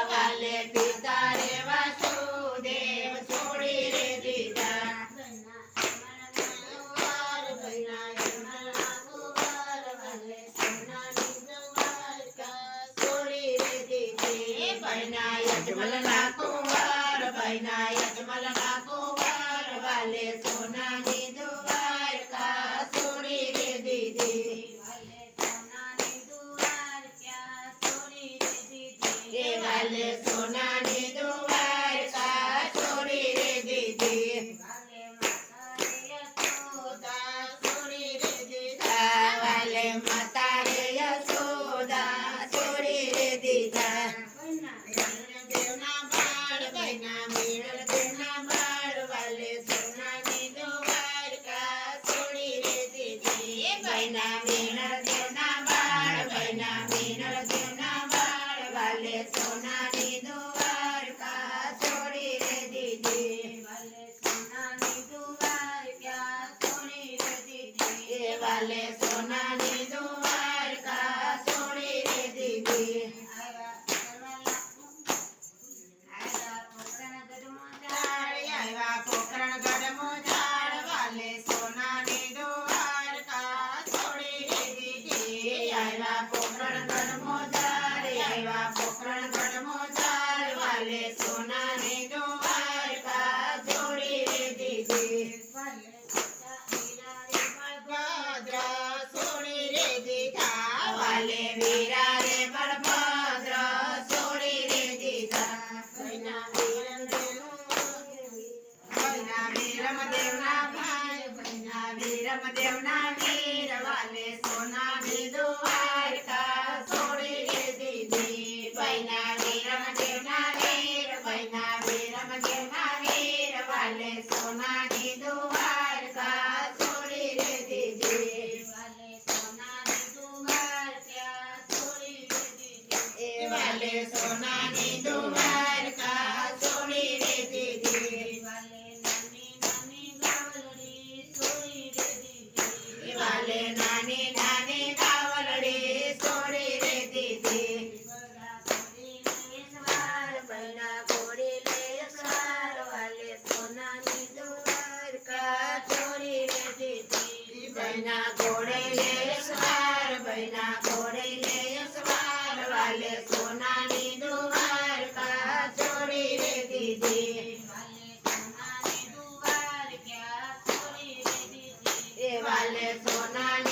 વાલે પિતા રે વાસુદેવ છોડી રે દીધા યજમલના કુંવર બૈના યજમલના કુંવર વાલે સોનાની દ્વારકા છોડી રે દીધી વાલે સોનાની દ્વારકા છોડી રે દીધી વાલે માતા રે યશોદા છોડી રે દીધા બૈના વીણર દેવના બાળ બૈના વીણર દેવના બાળ વાલે સોનાની દ્વારકા છોડી રે દીધી વાલે સોનાની દ્વારકા છોડી રે દીધી વાલે સોનાની દ્વારકા છોડી રે દીધી આવ્યા પોકરણગઢ મોજાળ વાલે સોનાની દ્વારકા છોડી રે દીધી આવ્યા પોકરણગઢ મોજાળ આવ્યા પોકરણગઢ મોજાળ વાલે સોનાની દ્વારકા છોડી રે દીધી બળભદ્ર છોડી રે દીધા વાલે વીરા રે બળભદ્ર છોડી રે દીધા વીરમદેવના ભાઈ બૈના વીરમદેવના વીર વાલે સોનાની દ્વારકા છોડી રે દીધી બૈના વીરમદેવના વીર બૈના વીરમદેવના વીર વાલે સોનાની દ્વારકા છોડી રે દીધી વાલે સોનાની દ્વારકા છોડી રે દીધી વાલે સોનાની દ્વારકા છોડી રે દીધી વાલે નાની નાની ગાવલડી છોડી રે દીધી બૈના ઘોડી લે સવાર વાલે સોનાની દ્વારકા છોડી રે દીધી બૈના ઘોડે લે સવાર બૈના ઘોડે લે સવાર વાલે સોનાની દ્વારકા છોડી રે દીધી વાલે સોનાની